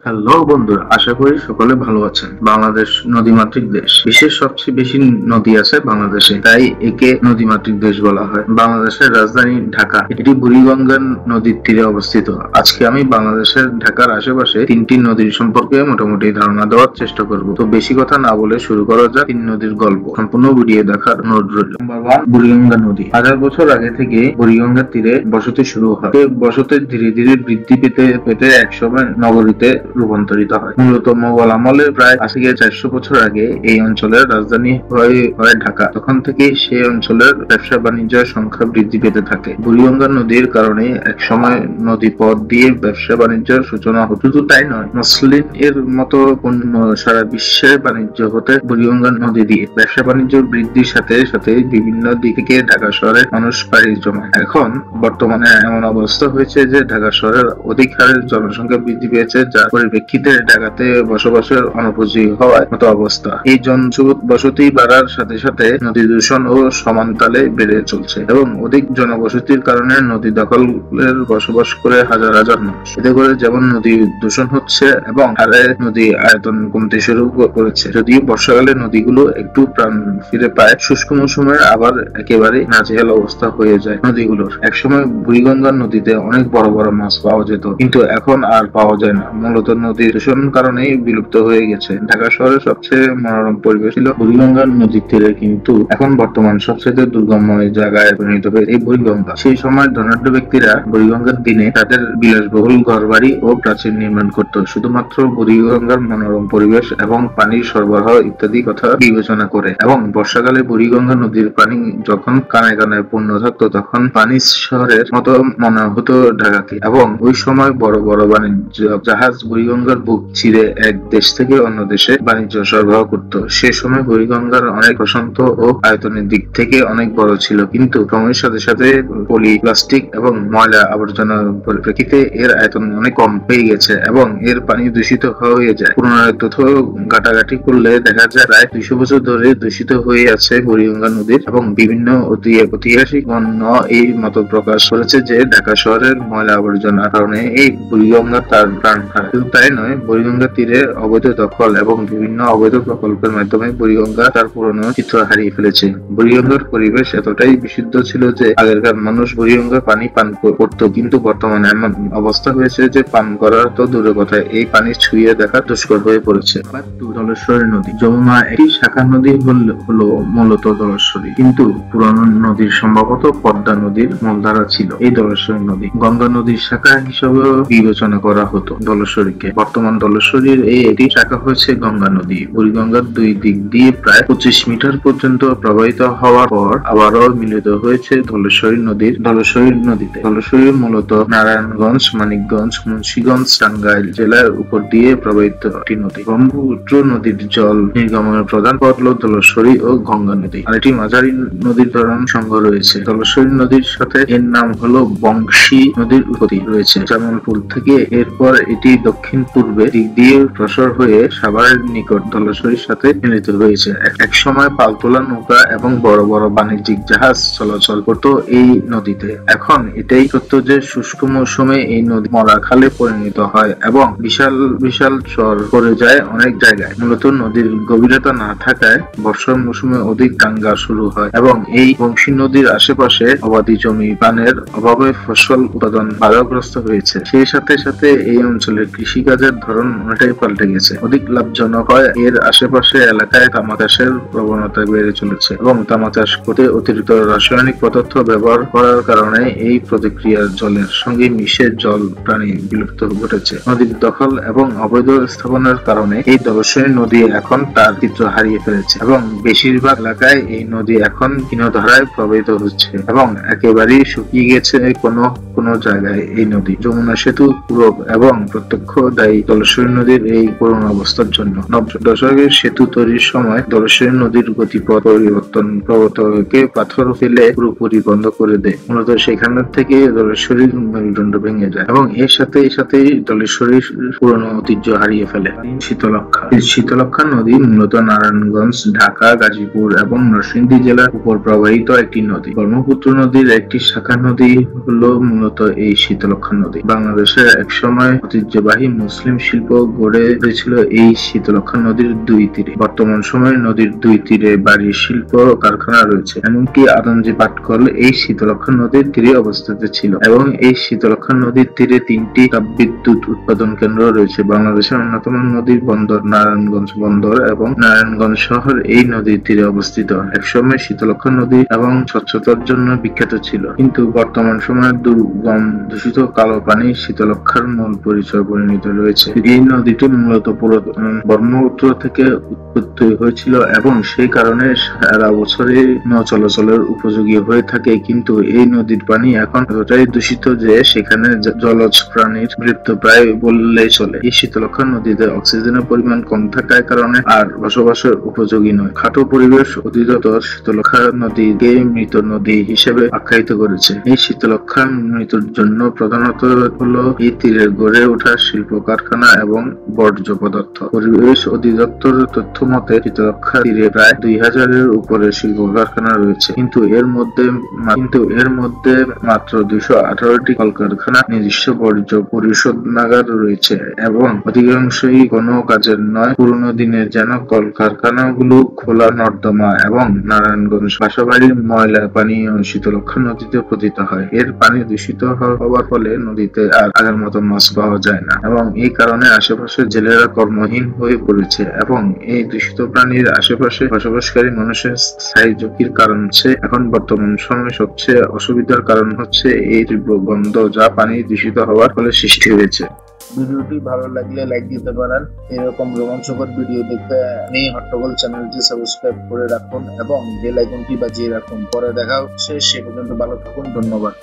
Hello বন্ধুরা, আশা করি সকলে ভালো আছেন। বাংলাদেশ নদীমাতৃক দেশ। বিশ্বের সবচেয়ে বেশি নদী আছে বাংলাদেশে, তাই একে নদীমাতৃক দেশ বলা হয়। বাংলাদেশের রাজধানী ঢাকা, এটি বুড়িগঙ্গা নদীর তীরে অবস্থিত। আজকে আমি বাংলাদেশের ঢাকার আশেপাশে তিনটি নদীর সম্পর্কে মোটামুটি ধারণা দেওয়ার চেষ্টা করব। তো বেশি কথা না বলে শুরু করা যাক তিন নদীর গল্প। সম্পূর্ণ ভিডিও দেখার অনুরোধ রইল। নাম্বার 1, বুড়িগঙ্গা নদী। হাজার বছর আগে থেকে বুড়িগঙ্গার তীরে বসতি শুরু হয়। বসতি ধীরে ধীরে বৃদ্ধি পেতে পেতে একসময় নগরীতে রূপান্তরিত হয়। মূলত মোগল আমলের প্রায় 400 বছর আগে এই অঞ্চলের রাজধানী হয় ঢাকা। তখন থেকে সেই অঞ্চলের ব্যবসা বাণিজ্যের সংখ্যা বৃদ্ধি পেতে থাকে। বুড়িগঙ্গা নদীর কারণে এক সময় নদী পথ দিয়ে ব্যবসা বাণিজ্যের সূচনা হতো। শুধু তাই নয়, মুসলিম এর মতো পণ্য সারা বিশ্বের বাণিজ্য হতে বুড়িগঙ্গা নদী দিয়ে। ব্যবসা বাণিজ্য বৃদ্ধির সাথে সাথে বিভিন্ন দিক থেকে ঢাকা শহরে মানুষ পাড়ি জমায়। এখন বর্তমানে এমন অবস্থা হয়েছে যে ঢাকা শহরের অধিক হারে জনসংখ্যা বৃদ্ধি পেয়েছে, যার পরিপ্রেক্ষিতে ঢাকাতে বসবাসের অনুপযোগী হওয়ার মতো অবস্থা। এই জনবসতি বাড়ার সাথে সাথে নদী দূষণ ও সমানতালে বেড়ে চলছে এবং অধিক জনবসতির কারণে নদী দখলের বসবাস করে হাজার হাজার মানুষ। এতে করে যেমন নদী দূষণ হচ্ছে এবং হারে নদী আয়তন কমতে শুরু করেছে। যদিও বর্ষাকালে নদীগুলো একটু প্রাণ ফিরে পায়, শুষ্ক মৌসুমে আবার একেবারে নাজেহাল অবস্থা হয়ে যায় নদীগুলোর। একসময় বুড়িগঙ্গা নদীতে অনেক বড় বড় মাছ পাওয়া যেত, কিন্তু এখন আর পাওয়া যায় না। মূলত নদীর দূষণ কারণেই বিলুপ্ত হয়ে গেছে। ঢাকা শহরের সবচেয়ে মনোরম পরিবেশ ছিল বুড়িগঙ্গা নদীর তীরে, কিন্তু এখন বর্তমান সবচেয়ে দুর্গমময় জায়গায় পরিণত হয়েছে এই বুড়িগঙ্গা। সেই সময় ধনাঢ্য ব্যক্তিরা বুড়িগঙ্গার দিনে তাদের বিলাসবহুল ঘরবাড়ি ও প্রাচীর নির্মাণ করত শুধুমাত্র বুড়িগঙ্গার মনোরম পরিবেশ এবং পানির সরবরাহ ইত্যাদি কথা বিবেচনা করে। এবং বর্ষাকালে বুড়িগঙ্গা নদীর পানি যখন কানায় কানায় পূর্ণ থাকতো, তখন পানি শহরের মতো মনে হতো ঢাকাকে। এবং ওই সময় বড় বড় বাণিজ্য জাহাজ বুড়িগঙ্গার বুক চিরে এক দেশ থেকে অন্য দেশে বাণিজ্য সরবরাহ করত। সে সময় বুড়িগঙ্গার অনেক প্রশান্ত ও আয়তনের দিক থেকে অনেক বড় ছিল, কিন্তু সময়ের সাথে সাথে পলি, প্লাস্টিক এবং ময়লা আবর্জনার পরিপ্রেক্ষিতে এর আয়তন অনেক কম হয়ে গেছে এবং এর পানি দূষিত হয়ে যায়। পুনরায় তথ্য ঘাটাঘাটি করলে দেখা যায় প্রায় 200 বছর ধরে দূষিত হয়ে আছে বুড়িগঙ্গা নদীর। এবং বিভিন্ন ঐতিহাসিক বর্ণ এই মত প্রকাশ করেছে যে ঢাকা শহরের ময়লা আবর্জনার কারণে এই বুড়িগঙ্গা তার প্রাণ হারায়। শুধু তাই নয়, বুড়িগঙ্গা তীরে অবৈধ দখল এবং বিভিন্ন অবৈধ প্রকল্পের মাধ্যমে বুড়িগঙ্গা তার পুরনো চিত্র হারিয়ে ফেলেছে। বুড়িগঙ্গার পরিবেশ এতটাই বিশুদ্ধ ছিল যে আগেরকার মানুষ বুড়িগঙ্গার পানি পান করত, কিন্তু বর্তমানে এমন অবস্থা হয়েছে যে পান করার তো দূরের কথা, এই পানি ছুঁয়ে দেখা দুষ্কর হয়ে পড়েছে। ধলেশ্বরী নদী। যমুনা একটি শাখা নদী হলো মূলত ধলেশ্বরী, কিন্তু পুরানো নদীর সম্ভবত পদ্মা নদীর মূলধারা ছিল এই ধলেশ্বরী নদী। গঙ্গা নদীর শাখা হিসেবে বিবেচনা করা হতো ধলেশ্বরীকে। বর্তমান ধলেশ্বরীর একটি শাখা হয়েছে গঙ্গা নদী। বুড়িগঙ্গার দুই দিক দিয়ে প্রায় 25 মিটার পর্যন্ত প্রবাহিত হওয়ার পর আবারও মিলিত হয়েছে ধলেশ্বরী নদীতে। ধলেশ্বরী মূলত নারায়ণগঞ্জ, মানিকগঞ্জ, মুন্সিগঞ্জ, টাঙ্গাইল জেলার উপর দিয়ে প্রবাহিত একটি নদী। ব্রহ্মপুত্র নদীর জল নির্গমনের প্রধান পথ হল ধলেশ্বরী ও গঙ্গা নদী। আর একটি মাঝারি নদীর ধরন সংঘ রয়েছে। ধলেশ্বরী নদীর সাথে এর নাম হলো বংশী নদীর উৎপত্তি রয়েছে জামালপুর থেকে। এরপর এটি দক্ষিণ পূর্বে দিক দিয়ে প্রসার হয়ে সাভারের নিকট ধলেশ্বরীর সাথে মিলিত হয়েছে। এক সময় পালতোলা নৌকা এবং বড় বড় বাণিজ্যিক জাহাজ চলাচল করতো এই নদীতে। এখন এটাই সত্য যে শুষ্ক মৌসুমে এই নদী মরা খালে পরিণত হয় এবং বিশাল বিশাল চর পড়ে যায় অনেক জায়গায়। মূলত নদীর গভীরতা না থাকায় বর্ষার মৌসুমে অধিক দাঙ্গা শুরু হয় এবং এই বংশী নদীর আশেপাশে অবাধি জমি পানের অভাবে ফসল উৎপাদন বাধাগ্রস্ত হয়েছে। সেই সাথে সাথে এই অঞ্চলের কৃষিকাজের ধরন অনেকটাই পাল্টে গেছে। অধিক লাভজনক হয় এর আশেপাশে এলাকায় তামা চাষের প্রবণতা বেড়ে চলেছে এবং তামা চাষ করতে অতিরিক্ত রাসায়নিক পদার্থ ব্যবহার করার কারণে এই প্রতিক্রিয়ার জলের সঙ্গে মিশে জল প্রাণী বিলুপ্ত ঘটেছে। নদীর দখল এবং অবৈধ স্থাপনের কারণে এই ধলেশ্বরী নদী এখন তার চিত্র হারিয়ে ফেলেছে এবং বেশিরভাগ এলাকায় এই নদী এখন কিনারায় প্রবাহিত হচ্ছে এবং একেবারেই শুকিয়ে গেছে কোনো জায়গায় এই নদী। যমুনা সেতু পূরক এবং প্রত্যক্ষ দায়ী ধলেশ্বরী নদীর এই করুণ অবস্থার জন্য। দশকের সেতু তৈরির সময় ধলেশ্বরী নদীর গতিপথ পরিবর্তন প্রবর্তকে পাথর ফেলে পুরোপুরি বন্ধ করে দেয়। মূলত সেখান থেকে ধলেশ্বরীর মেরুদণ্ড ভেঙে যায় এবং এর সাথেই ধলেশ্বরীর পুরনো ঐতিহ্য হারিয়ে ফেলে। শীতলক্ষা নদী মূলত নারায়ণগঞ্জ, ঢাকা, গাজীপুর এবং নরসিংদী জেলার উপর প্রবাহিত একটি নদী। ব্রহ্মপুত্র নদীর একটি শাখা নদী হলো মূলত এই শীতলক্ষা নদী। বাংলাদেশের একসময় ঐতিহ্যবাহী মুসলিম শিল্প গড়ে উঠেছিল এই শীতলক্ষ্যা নদীর দুই তীরে। বর্তমান সময়ে নদীর দুই তীরে বাড়ির শিল্প কারখানা রয়েছে। এমনকি আদমজী পাটকল এই শীতলক্ষ্যা নদীর তীরে অবস্থিত ছিল এবং এই শীতলক্ষ্যা নদীর তীরে 3টি তাপবিদ্যুৎ উৎপাদন কেন্দ্র রয়েছে। বাংলাদেশের অন্যতম নদীর বন্দর নারায়ণগঞ্জ বন্দর এবং নারায়ণগঞ্জ শহর এই নদীর তীরে অবস্থিত। একসময় শীতলক্ষ্যা নদী এবং স্বচ্ছতার জন্য বিখ্যাত ছিল, কিন্তু বর্তমান সময়ে দুর্গম দূষিত কালো পানি শীতলক্ষ্যার মূল পরিচয় পরিণত রয়েছে। এই নদীটি মূলত ব্রহ্মপুত্র থেকে উৎপত্তি হয়েছিল এবং সেই কারণে সারা বছরই নৌ চলাচলের উপযোগী হয়ে থাকে, কিন্তু এই নদীর পানি এখন এতটাই দূষিত যে সেখানে জলজ প্রাণীর মৃত্যু প্রায় বললেই চলে। এই শীতলক্ষ্যা নদীতে অক্সিজেনের পরিমাণ কম থাকার কারণে আর বসবাসের উপযোগী নয়। খাটো পরিবেশ অধিদপ্তর শীতলক্ষ্যা নদীকে মৃত নদী হিসেবে আখ্যায়িত করেছে। এই শীতলক্ষ্যা মৃত্যুর জন্য প্রধানত হলো এই তীরে গড়ে ওঠা শিল্প কারখানা এবং বর্জ্য পদার্থ। পরিবেশ অধিদপ্তরের তথ্য মতে শীতলক্ষ্যা তীরে প্রায় 2000-এর উপরে শিল্প কারখানা রয়েছে, কিন্তু এর মধ্যে মাত্র 218টি কলকারখানা নিজস্ব বর্জ্য পরিশোধনাগার রয়েছে এবং অধিকাংশই কোনো কাজের নয়। পুরোনো দিনের যেন কলকারখানাগুলো খোলা নর্দমা এবং নারায়ণগঞ্জ বাসাবাড়ির ময়লা পানি শীতলক্ষ্যা নদীতে পতিত হয়। এর পানি দূষিত হওয়ার ফলে নদীতে আর আগের মতো মাছ পাওয়া যায় না এবং এই কারণে আশেপাশের জেলেরা কর্মহীন হয়ে পড়েছে এবং এই দূষিত প্রাণীর আশেপাশে বসবাসকারী মানুষের স্থায়ী ঝুঁকির কারণ হচ্ছে। এখন বর্তমান সময়ে সবচেয়ে অসুবিধার কারণ হচ্ছে এই তীব্র গন্ধ যা পানি দূষিত হওয়ার ফলে সৃষ্টি হয়েছে। ভিডিওটি ভালো লাগলে লাইক দিতে পারেন। এরকম রোমাঞ্চকর ভিডিও দেখতে হট্টগোল চ্যানেলটি সাবস্ক্রাইব করে রাখুন এবং বেল আইকনটি বাজিয়ে রাখুন। পরে দেখা হচ্ছে, সে পর্যন্ত ভালো থাকুন। ধন্যবাদ।